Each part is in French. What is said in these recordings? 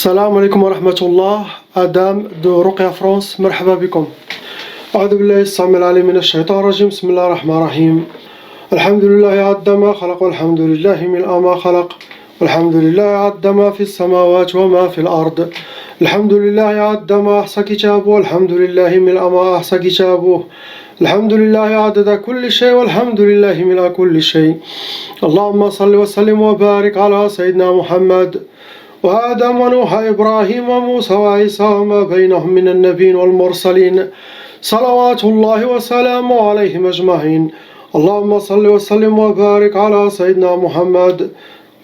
السلام عليكم ورحمة الله. آدم دو رقية فرانس، مرحبا بكم. أعوذ بالله السميع العليم من الشيطان الرجيم. بسم الله الرحمن الرحيم. الحمد لله عد ما خلق، والحمد لله ملء ما خلق، والحمد لله عد ما في السماوات وما في الأرض. الحمد لله عد ما أحصى كتابه، والحمد لله ملء ما أحصى كتابه. الحمد لله عدد كل شيء، والحمد لله ملء كل شيء. اللهم صل وسلم وبارك على سيدنا محمد وآدم ونوح إبراهيم وموسى وعيسى وما بينهم من النبيين والمرسلين، صلوات الله وسلامه عليهم أجمعين. اللهم صل وسلم وبارك على سيدنا محمد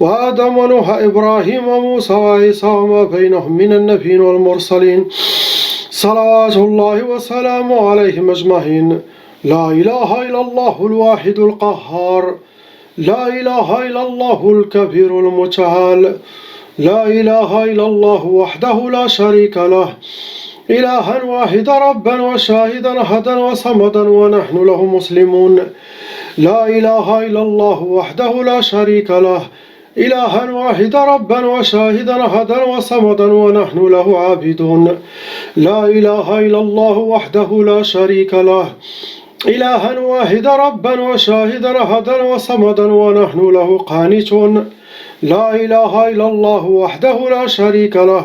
وآدم ونوح إبراهيم وموسى وعيسى وما بينهم من النبيين والمرسلين، صلوات الله وسلامه عليهم أجمعين. لا إله إلا الله الواحد القهار، لا إله إلا الله الكبير المتعال، لا إله إلا الله وحده لا شريك له، إلها واحدا ربا وشاهدا أحدا وصمدا ونحن له مسلمون. لا إله إلا الله وحده لا شريك له، إلها واحدا ربا وشاهدا أحدا وصمدا ونحن له عابدون. لا إله إلا الله وحده لا شريك له، إلها واحدا ربا وشاهدا أحدا وصمدا ونحن له قانتون. لا إله إلا الله وحده لا شريك له،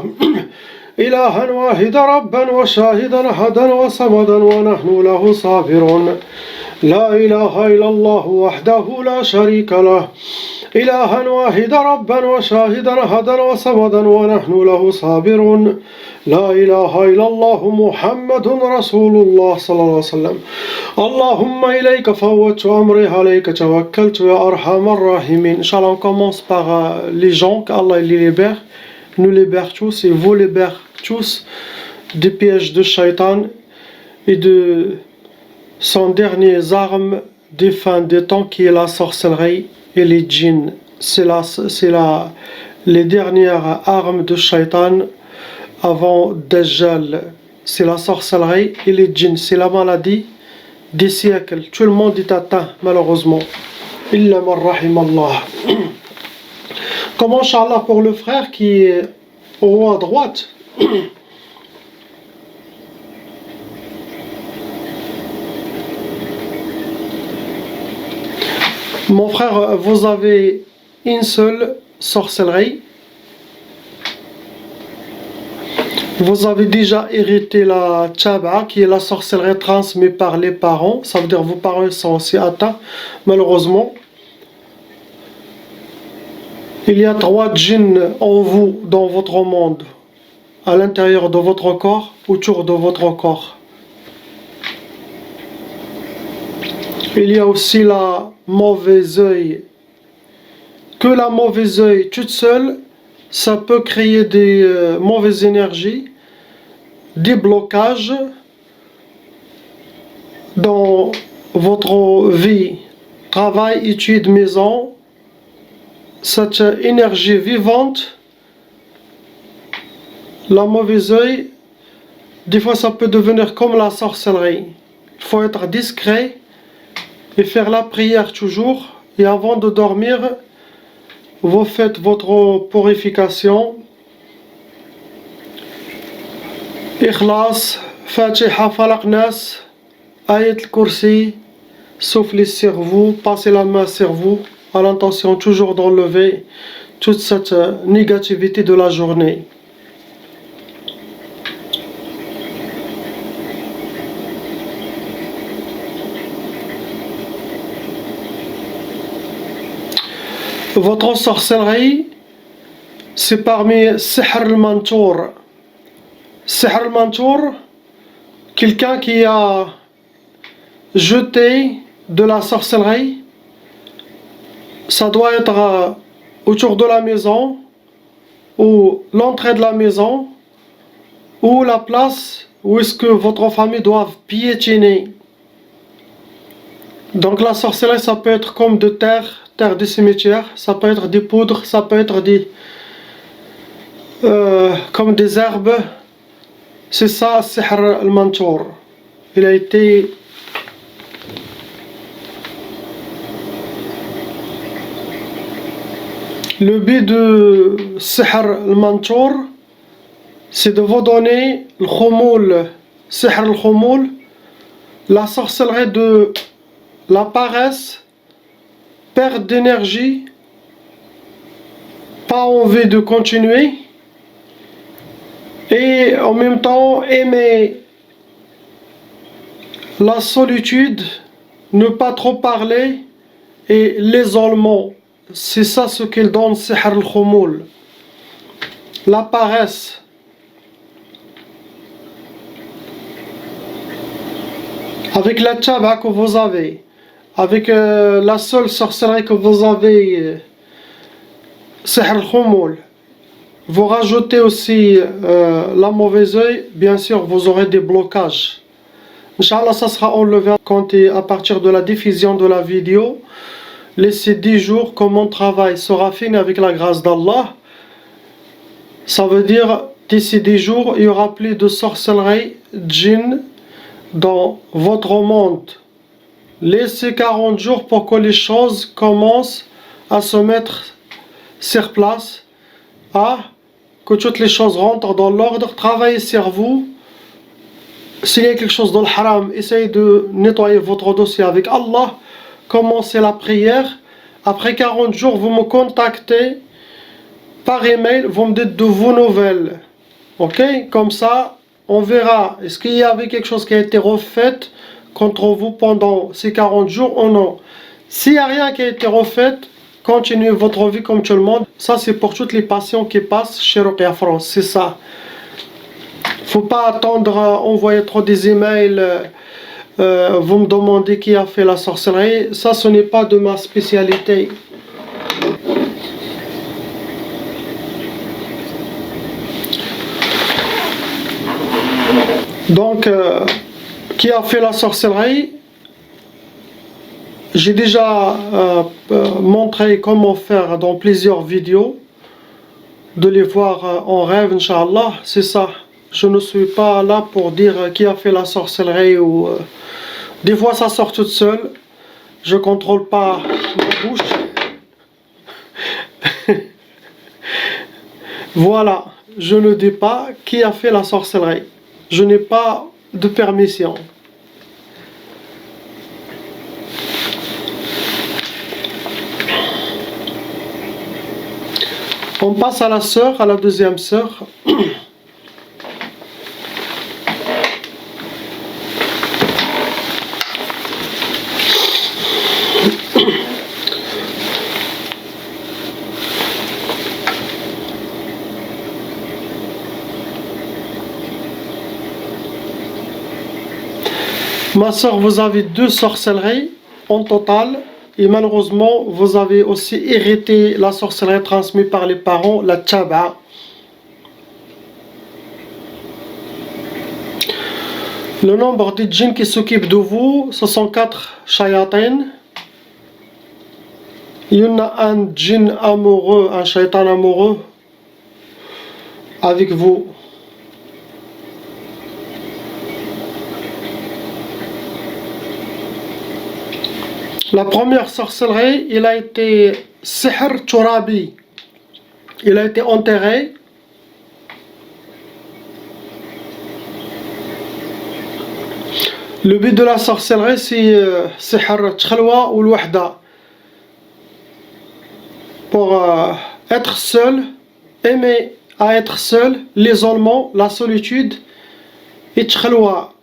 إلها واحدا ربا وشاهدا أحدا وصمدا ونحن له صابرون. لا إله إلا الله وحده لا شريك له، إلها واحدا ربا وشاهدا أحدا وصمدا ونحن له صابرون. لا إله إلا الله محمد رسول الله صلى الله عليه وسلم. اللهم إليك فوضت أمري، عليك توكلت يا أرحم الراحمين. Inch'Allah, on commence par les gens, qu'Allah les libère, nous libère tous et vous libère tous des pièges de Shaitan et de son dernier arme des fins des temps qui est la sorcellerie et les djinns. C'est les dernières armes de Shaitan avant Dajjal. C'est la sorcellerie et les djinns. C'est la maladie des siècles. Tout le monde est atteint, malheureusement. Illa man rahim Allah. Comment, Inch'Allah, pour le frère qui est au haut à droite. Mon frère, vous avez une seule sorcellerie. Vous avez déjà hérité la tchaba, qui est la sorcellerie transmise par les parents. Ça veut dire que vos parents sont aussi atteints, malheureusement. Il y a 3 djinns en vous, dans votre monde, à l'intérieur de votre corps, autour de votre corps. Il y a aussi la mauvaise œil. Que la mauvaise œil toute seule, ça peut créer des mauvaises énergies, des blocages dans votre vie, travail, études, maison. Cette énergie vivante, la mauvaise œil, des fois ça peut devenir comme la sorcellerie. Il faut être discret et faire la prière toujours. Et avant de dormir, vous faites votre purification. Ikhlas, Fatiha, Falaq, Nas, Ayat al-Kursi, soufflez sur vous, passez la main sur vous, à l'intention toujours d'enlever toute cette négativité de la journée. Votre sorcellerie, c'est parmi Sihr al-Mantour. Sihr al-Mantour, quelqu'un qui a jeté de la sorcellerie, ça doit être autour de la maison, ou l'entrée de la maison, ou la place où est-ce que votre famille doit piétiner. Donc la sorcellerie, ça peut être comme de terre de cimetière, ça peut être des poudres, ça peut être des comme des herbes. C'est ça, Sihr al-Mantour. Il a été le but de Sihr al-Mantour, c'est de vous donner le khomoul, sihr al-khomoul, la sorcellerie de la paresse, perte d'énergie, pas envie de continuer, et en même temps aimer la solitude, ne pas trop parler et l'isolement. C'est ça ce qu'il donne sihr al-khomoul. La paresse. Avec la tchaba que vous avez, avec la seule sorcellerie que vous avez, sihr al-khomoul, vous rajoutez aussi la mauvaise œil, bien sûr vous aurez des blocages. Inch'Allah, ça sera enlevé à partir de la diffusion de la vidéo. Laissez 10 jours que mon travail sera fini avec la grâce d'Allah. Ça veut dire d'ici 10 jours, il n'y aura plus de sorcellerie, djinn dans votre monde. Laissez 40 jours pour que les choses commencent à se mettre sur place, que toutes les choses rentrent dans l'ordre. Travaillez sur vous. S'il y a quelque chose dans le haram, essayez de nettoyer votre dossier avec Allah. Commencez la prière. Après 40 jours, vous me contactez par email, vous me dites de vos nouvelles. Ok? Comme ça, on verra. Est-ce qu'il y avait quelque chose qui a été refait contre vous pendant ces 40 jours ou non? S'il n'y a rien qui a été refait, continuez votre vie comme tout le monde. Ça, c'est pour toutes les patients qui passent chez Ruqya France. C'est ça. Faut pas attendre à envoyer trop des emails. Vous me demandez qui a fait la sorcellerie. Ça, ce n'est pas de ma spécialité. Donc, qui a fait la sorcellerie? J'ai déjà montré comment faire dans plusieurs vidéos. De les voir en rêve, Inch'Allah. C'est ça. Je ne suis pas là pour dire qui a fait la sorcellerie ou... Des fois ça sort toute seule. Je contrôle pas ma bouche. Voilà. Je ne dis pas qui a fait la sorcellerie. Je n'ai pas de permission. On passe à la sœur, à la deuxième sœur. Ma soeur, vous avez 2 sorcelleries en total et malheureusement vous avez aussi hérité la sorcellerie transmise par les parents, la tchaba. Le nombre de djinns qui s'occupent de vous, ce sont 4 shayatin. Il y en a un djinn amoureux, un shaitan amoureux avec vous. La première sorcellerie, il a été sihr turabi. Il a été enterré. Le but de la sorcellerie, c'est sihr tchalwa ou l'wahda. Pour être seul, aimer à être seul, l'isolement, la solitude et tchalwa.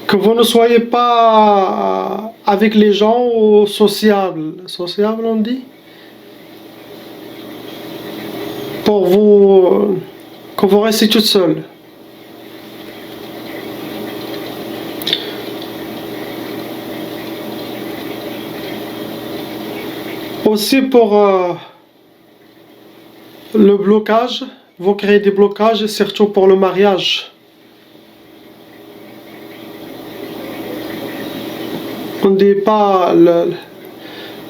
Que vous ne soyez pas avec les gens ou sociable. Sociable, on dit? Pour vous, que vous restez toute seule. Aussi pour le blocage, vous créez des blocages, surtout pour le mariage. On ne dit pas le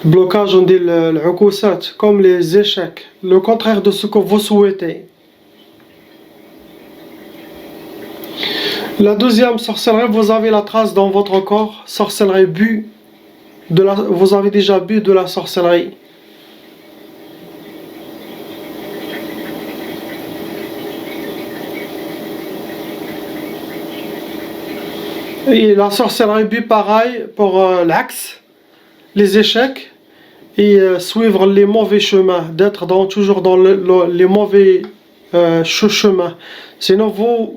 blocage, on dit le ukusat, comme les échecs, le contraire de ce que vous souhaitez. La deuxième sorcellerie, vous avez la trace dans votre corps, sorcellerie bu, vous avez déjà bu de la sorcellerie. Et la sorcellerie but pareil pour l'axe, les échecs et suivre les mauvais chemins, d'être toujours dans les mauvais chemins. Sinon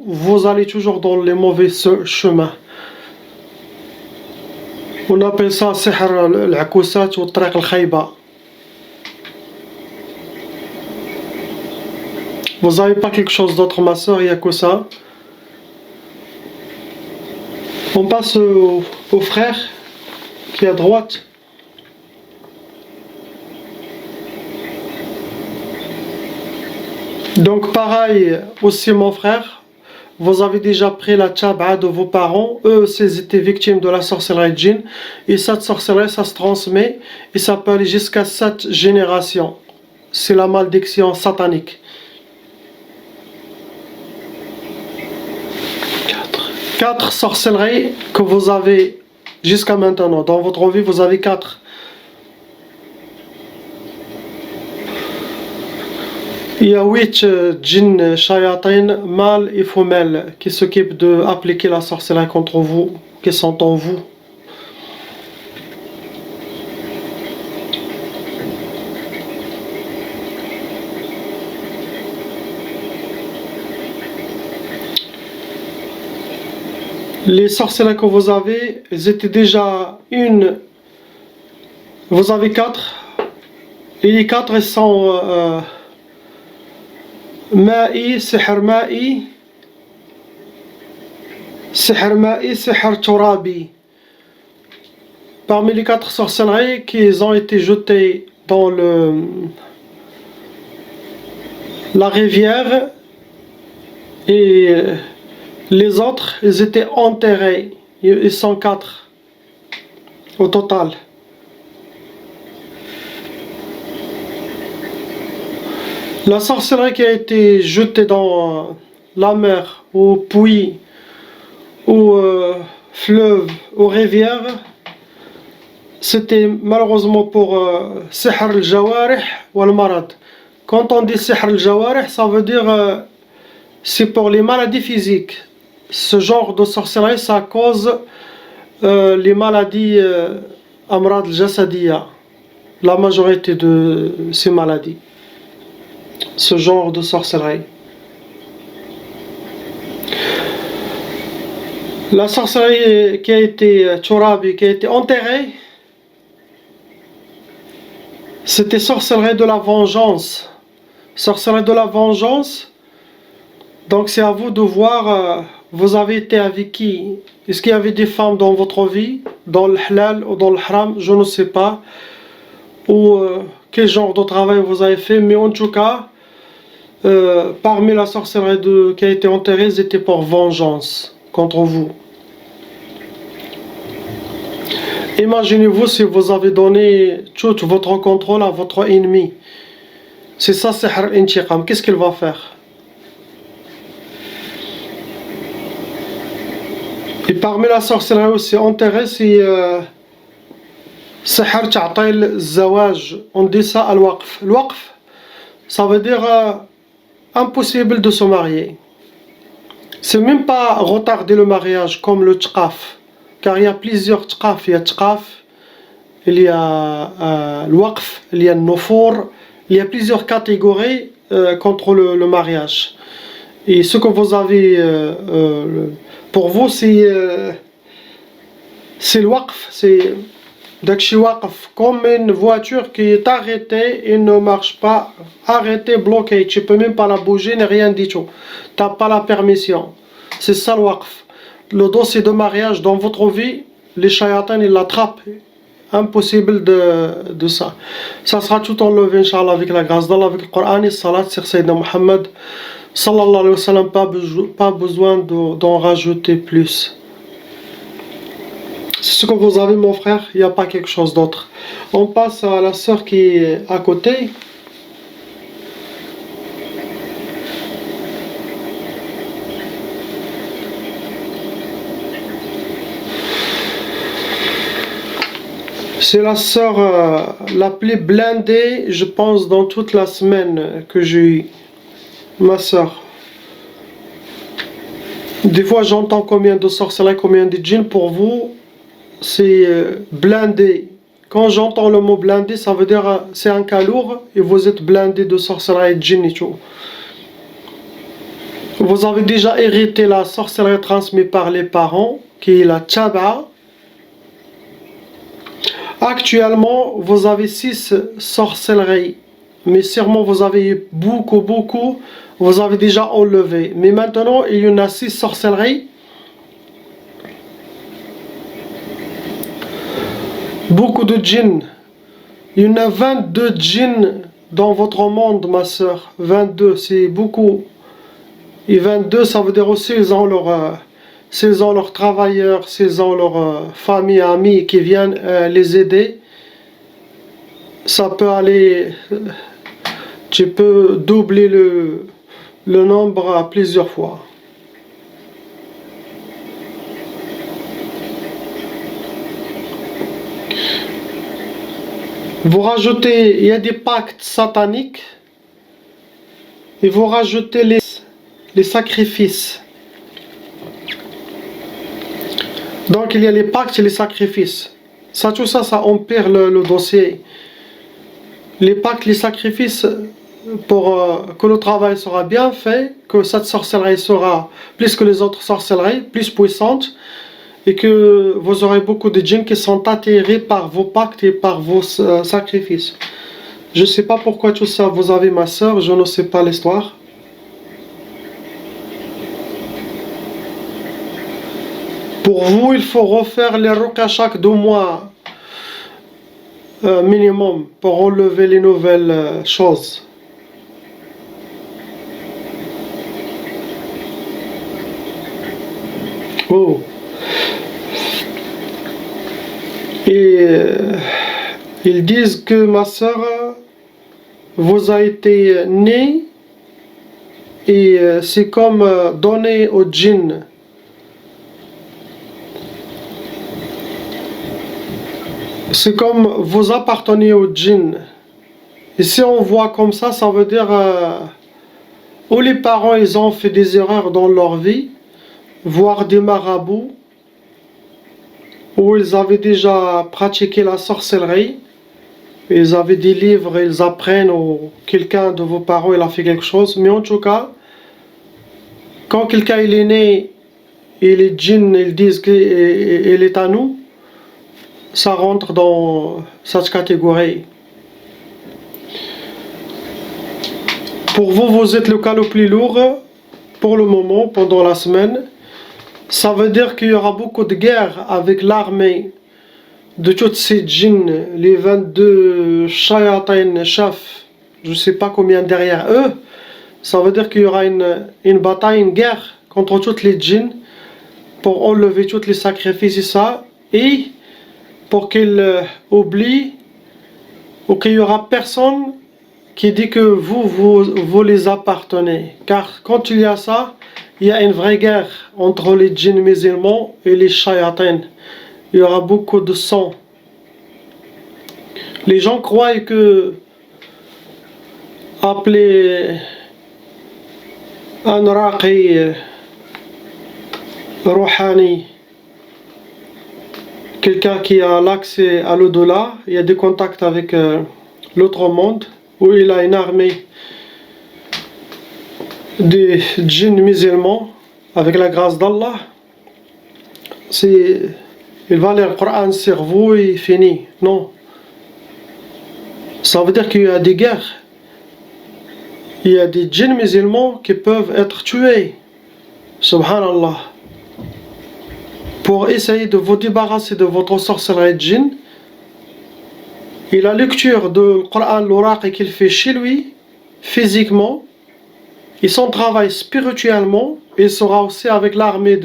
vous allez toujours dans les mauvais chemins. On appelle ça سحر العكوسات والطريق الخايبة. Vous n'avez pas quelque chose d'autre, ma soeur, il n'y a que ça. On passe au frère qui est à droite. Donc pareil aussi mon frère, vous avez déjà pris la tchab'a de vos parents, eux ils étaient victimes de la sorcellerie djinn, et cette sorcellerie ça se transmet et ça peut aller jusqu'à 7 générations. C'est la malédiction satanique. 4 sorcelleries que vous avez jusqu'à maintenant. Dans votre vie, vous avez 4. Il y a 8 djinns, shayatin, mâles et femelles, qui s'occupent d'appliquer la sorcellerie contre vous, qui sont en vous. Les sorcelleries que vous avez, elles étaient déjà une. Vous avez 4. Et les 4 elles sont Ma'i, Sihr Ma'i, Sihr Ma'i, Sihr Turabi. Parmi les 4 sorcelleries qui ont été jetées dans la rivière, et les autres, ils étaient enterrés. Ils sont 4 au total. La sorcellerie qui a été jetée dans la mer, au puits, au fleuve, aux rivières, c'était malheureusement pour Sihr al-Jawarih ou al-Marad. Quand on dit Sihr al-Jawarih, ça veut dire c'est pour les maladies physiques. Ce genre de sorcellerie, ça cause les maladies Amrad al-Jasadiya, la majorité de ces maladies. Ce genre de sorcellerie. La sorcellerie qui a été Turabi, qui a été enterrée, c'était sorcellerie de la vengeance. Sorcellerie de la vengeance. Donc c'est à vous de voir, vous avez été avec qui? Est-ce qu'il y avait des femmes dans votre vie, dans le halal ou dans le haram? Je ne sais pas. Ou quel genre de travail vous avez fait, mais en tout cas, parmi la sorcellerie qui a été enterrée, c'était pour vengeance contre vous. Imaginez-vous si vous avez donné tout votre contrôle à votre ennemi. C'est ça, Sihr Intiqam. Qu'est-ce qu'il va faire? Et parmi la sorcellerie aussi enterrée, c'est Sihr Ta'til Zawaj. On dit ça à l'Waqf. L'Waqf, ça veut dire impossible de se marier. C'est même pas retarder le mariage comme le tqaf. Car il y a plusieurs tqaf. Il y a tqaf, il y a l'Waqf, il y a le Nufour. Il y a plusieurs catégories contre le mariage. Et ce que vous avez pour vous, c'est le waqf. C'est waqf, comme une voiture qui est arrêtée et ne marche pas. Arrêtée, bloquée. Tu ne peux même pas la bouger, ni rien du tout. Tu n'as pas la permission. C'est ça le waqf. Le dossier de mariage dans votre vie, les shayatans, ils l'attrapent. Impossible de ça. Ça sera tout enlevé, Inch'Allah, avec la grâce d'Allah, avec le Coran et salat sur Sayyidina Muhammad. Sallallahu alayhi wa sallam, pas besoin d'en rajouter plus. C'est ce que vous avez, mon frère, il n'y a pas quelque chose d'autre. On passe à la sœur qui est à côté. C'est la sœur la plus blindée, je pense, dans toute la semaine que j'ai eue. Ma sœur. Des fois j'entends combien de sorcelleries, combien de djinns. Pour vous, c'est blindé. Quand j'entends le mot blindé, ça veut dire c'est un cas lourd et vous êtes blindé de sorcellerie et de djinns et tout. Vous avez déjà hérité la sorcellerie transmise par les parents, qui est la tchaba. Actuellement, vous avez 6 sorcelleries, mais sûrement vous avez eu beaucoup, vous avez déjà enlevé. Mais maintenant, il y en a 6 sorcelleries. Beaucoup de djinns. Il y en a 22 djinns dans votre monde, ma soeur. 22, c'est beaucoup. Et 22, ça veut dire aussi qu'ils ont leurs travailleurs, s'ils ont leurs famille, amis qui viennent les aider. Ça peut aller, tu peux doubler le nombre à plusieurs fois. Vous rajoutez, il y a des pactes sataniques, et vous rajoutez les sacrifices. Donc il y a les pactes et les sacrifices. Tout ça, ça empire le dossier. Les pactes, les sacrifices, pour que le travail sera bien fait, que cette sorcellerie sera plus que les autres sorcelleries, plus puissante, et que vous aurez beaucoup de djinns qui sont attirés par vos pactes et par vos sacrifices. Je ne sais pas pourquoi tout ça vous avez, ma soeur, je ne sais pas l'histoire. Pour vous, il faut refaire les ruqya chaque 2 mois minimum pour enlever les nouvelles choses. Oh. Et ils disent que ma soeur, vous a été née et c'est comme donné au djinn. C'est comme vous appartenez au djinn. Et si on voit comme ça veut dire où les parents ils ont fait des erreurs dans leur vie, voire des marabouts, où ils avaient déjà pratiqué la sorcellerie, ils avaient des livres, ils apprennent, ou quelqu'un de vos parents il a fait quelque chose. Mais en tout cas, quand quelqu'un il est né et les djinns ils disent qu'il est à nous, ça rentre dans cette catégorie. Pour vous, vous êtes le cas le plus lourd pour le moment, pendant la semaine. Ça veut dire qu'il y aura beaucoup de guerres avec l'armée de toutes ces djinns, les 22 shayatin, chefs, je ne sais pas combien derrière eux. Ça veut dire qu'il y aura une bataille, une guerre contre toutes les djinns pour enlever tous les sacrifices et ça, et pour qu'ils oublient, ou qu'il n'y aura personne qui dit que vous les appartenez. Car quand il y a ça, il y a une vraie guerre entre les djinns musulmans et les shayatins. Il y aura beaucoup de sang. Les gens croient que appeler un raqi rouhani, quelqu'un qui a l'accès à l'au-delà, il y a des contacts avec l'autre monde, où il a une armée de djinns musulmans, avec la grâce d'Allah, il va lire le Coran sur vous et fini. Non. Ça veut dire qu'il y a des guerres. Il y a des djinns musulmans qui peuvent être tués. Subhanallah. Pour essayer de vous débarrasser de votre sorcellerie djinn, et la lecture du Coran, l'oracle qu'il fait chez lui, physiquement, et son travail spirituellement, il sera aussi avec l'armée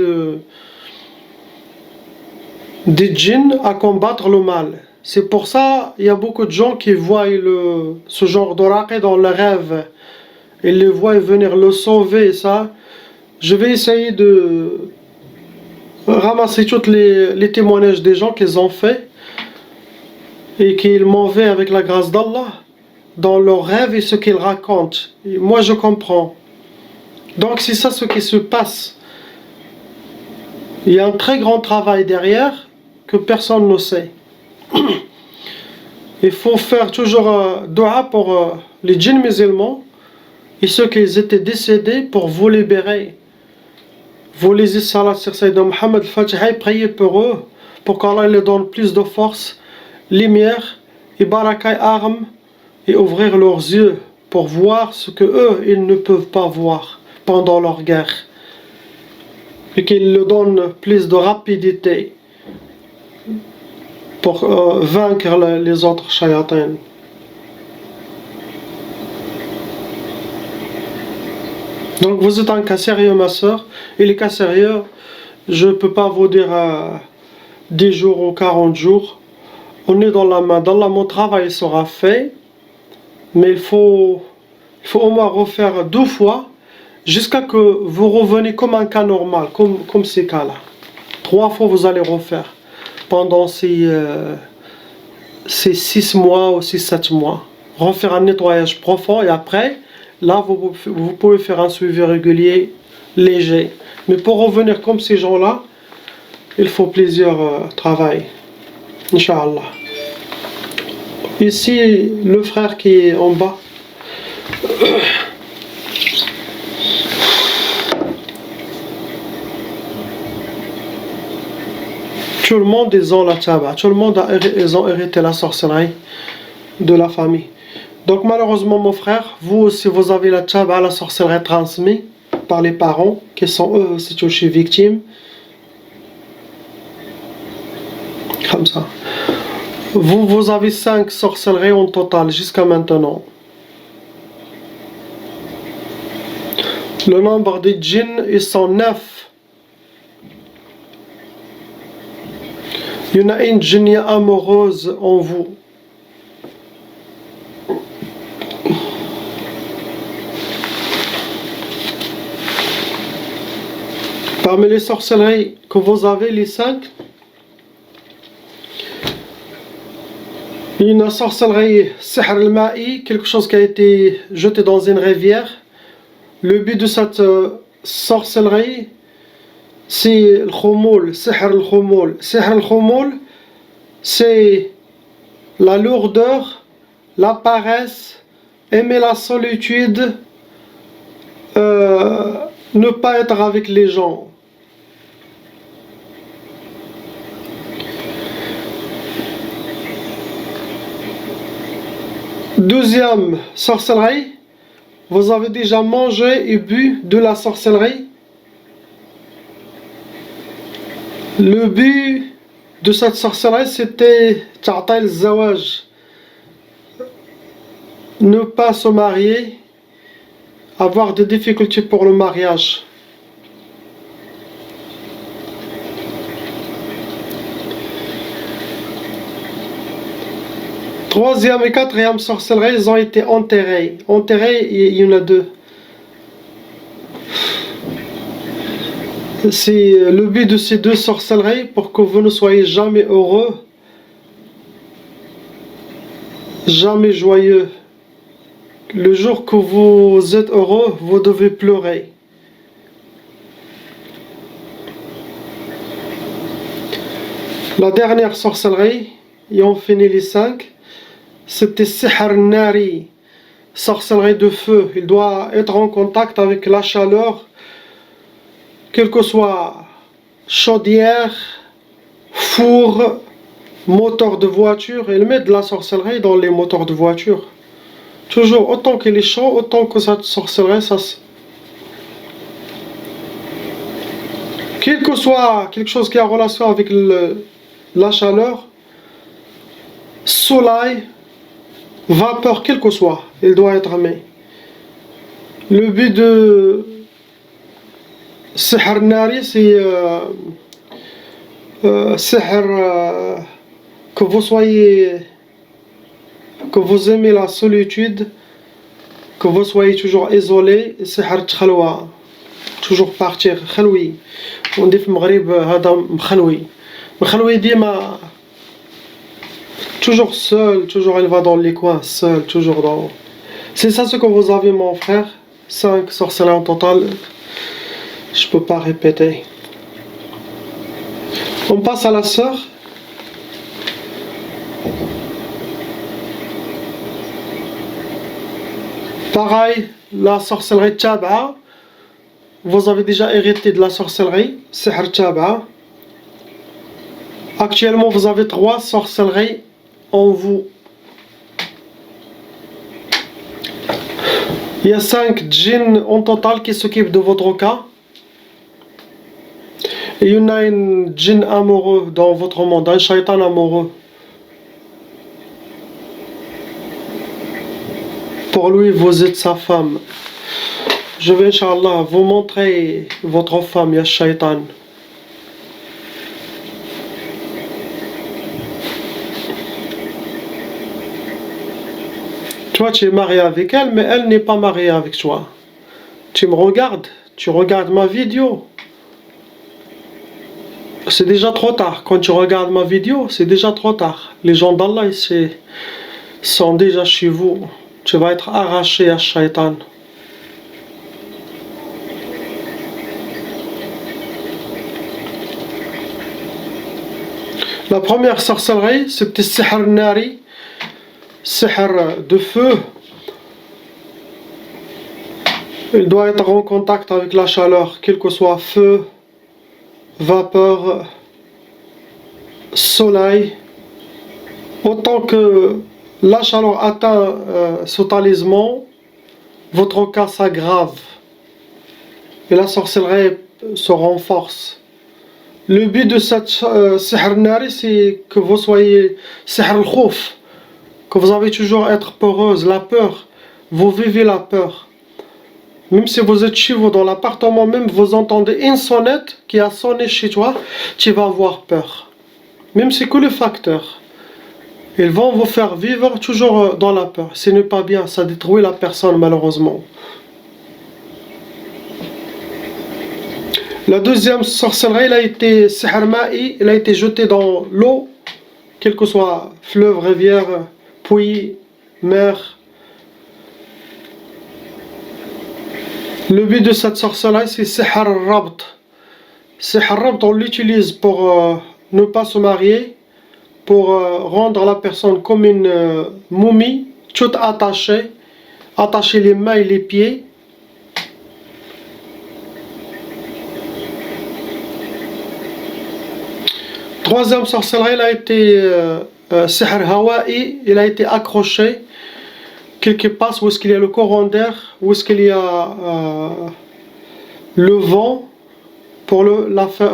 des djinns à combattre le mal. C'est pour ça il y a beaucoup de gens qui voient ce genre d'oracle dans le rêve. Ils le voient venir le sauver, ça. Je vais essayer de ramasser tous les témoignages des gens qu'ils ont fait et qu'ils m'ont fait avec la grâce d'Allah dans leurs rêves et ce qu'ils racontent. Et moi je comprends. Donc c'est ça ce qui se passe. Il y a un très grand travail derrière que personne ne sait. Il faut faire toujours dua pour les djinns musulmans et ceux qui étaient décédés pour vous libérer. Vous lisez salat sur Sayyidina Muhammad al-Fatiha et priez pour eux, pour qu'Allah leur donne plus de force, lumière et baraka et armes, et ouvrir leurs yeux pour voir ce que eux ils ne peuvent pas voir pendant leur guerre. Et qu'il leur donne plus de rapidité pour vaincre les autres shayatins. Donc vous êtes un cas sérieux, ma soeur, et les cas sérieux, je ne peux pas vous dire 10 jours ou 40 jours. On est dans la main, mon travail sera fait, mais il faut au moins refaire 2 fois, jusqu'à que vous reveniez comme un cas normal, comme ces cas-là. 3 fois vous allez refaire, pendant ces 6 mois ou 6-7 mois. Refaire un nettoyage profond, et après, là, vous pouvez faire un suivi régulier, léger. Mais pour revenir comme ces gens-là, il faut plusieurs travail. Inch'Allah. Ici, le frère qui est en bas. Tout le monde, ils ont la taba. Tout le monde, ils ont hérité la sorcellerie de la famille. Donc malheureusement mon frère, vous aussi vous avez la tchaba, la sorcellerie transmise par les parents qui sont eux aussi touchés victimes. Comme ça. Vous avez 5 sorcelleries en total jusqu'à maintenant. Le nombre des djinns, ils sont 9. Il y en a une djinnia amoureuse en vous. Parmi les sorcelleries que vous avez, les 5, il y a une sorcellerie sihr al-ma'i, quelque chose qui a été jeté dans une rivière. Le but de cette sorcellerie, c'est le khumoul, sihr al-khumoul. Sihr al-khumoul, c'est la lourdeur, la paresse, aimer la solitude, ne pas être avec les gens. Deuxième sorcellerie, vous avez déjà mangé et bu de la sorcellerie. Le but de cette sorcellerie, c'était ta'tal zawaj, ne pas se marier, avoir des difficultés pour le mariage. Troisième et quatrième sorcellerie, ils ont été enterrés. Enterrés, il y en a 2. C'est le but de ces 2 sorcelleries pour que vous ne soyez jamais heureux, jamais joyeux. Le jour que vous êtes heureux, vous devez pleurer. La dernière sorcellerie, et on finit les 5, c'était sihr nari, sorcellerie de feu. Il doit être en contact avec la chaleur, quelle que soit chaudière, four, moteur de voiture. Il met de la sorcellerie dans les moteurs de voiture. Toujours, autant qu'il est chaud, autant que cette sorcellerie, quel que soit quelque chose qui a relation avec la chaleur, soleil, vapeur, quel que soit, il doit être mis. Le but de sihr nari, c'est sihr que vous aimez la solitude, que vous soyez toujours isolé. sihr tchalwa, toujours partir, khalwi. On dit في المغرب هذا مخلوي ديما. Toujours seul, toujours il va dans les coins, seul, toujours dans... C'est ça ce que vous avez mon frère. 5 sorcelleries en total. Je peux pas répéter. On passe à la sœur. Pareil, la sorcellerie Taba'a. Vous avez déjà hérité de la sorcellerie, Sihr Taba'a. Actuellement, vous avez 3 sorcelleries en vous. Il y a 5 djinns en total qui s'occupent de votre cas. Et il y en a un djinn amoureux dans votre monde, un shaitan amoureux. Pour lui, vous êtes sa femme. Je vais, Inch'Allah, vous montrer votre femme, ya shaitan. Toi, tu es marié avec elle, mais elle n'est pas mariée avec toi. Tu me regardes, tu regardes ma vidéo. C'est déjà trop tard. Quand tu regardes ma vidéo, c'est déjà trop tard. Les gens d'Allah ici sont déjà chez vous. Tu vas être arraché à shaitan. La première sorcellerie, c'était Sihr Nari, Sihr de feu. Il doit être en contact avec la chaleur, quel que soit feu, vapeur, soleil. Autant que la chaleur atteint ce talisman, votre cas s'aggrave et la sorcellerie se renforce. Le but de cette Sihr Nari, c'est que vous soyez Sihr al-Khouf, que vous avez toujours être peureuse, la peur. Vous vivez la peur. Même si vous êtes chez vous dans l'appartement, même vous entendez une sonnette qui a sonné chez toi, tu vas avoir peur. Même si c'est que le facteur. Ils vont vous faire vivre toujours dans la peur. Ce n'est pas bien, ça détruit la personne malheureusement. La deuxième sorcellerie, elle a été Sihr Ma'i, elle a été jetée dans l'eau, quel que soit fleuve, rivière, puits, mer. Le but de cette sorcellerie, c'est Sihr al-Rabt. Sihr al-Rabt, on l'utilise pour ne pas se marier, pour rendre la personne comme une momie, toute attachée, attacher les mains et les pieds. Troisième sorcellerie, elle a été Sihr Hawa'i, il a été accroché quelque part où est-ce qu'il y a le courant d'air, où est-ce qu'il y a le vent, pour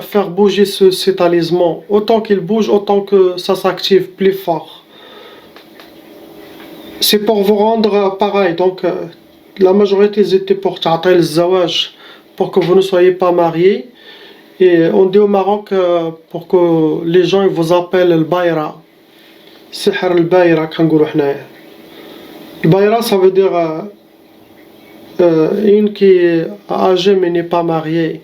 faire bouger ce talisman. Autant qu'il bouge, autant que ça s'active plus fort. C'est pour vous rendre pareil. Donc, la majorité étaient pour ta'atil zawaj, pour que vous ne soyez pas mariés. Et on dit au Maroc pour que les gens vous appellent le bayra. Sihr le bayra, kangourou hnaïa. Le bayra, ça veut dire une qui est âgée mais n'est pas mariée.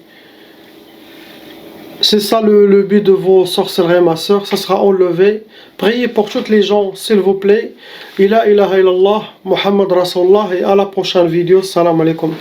C'est ça le but de vos sorcelleries, ma soeur. Ça sera enlevé. Priez pour toutes les gens, s'il vous plaît. Ila ilaha illallah, Muhammad Rasulullah. Et à la prochaine vidéo. Salam alaikum.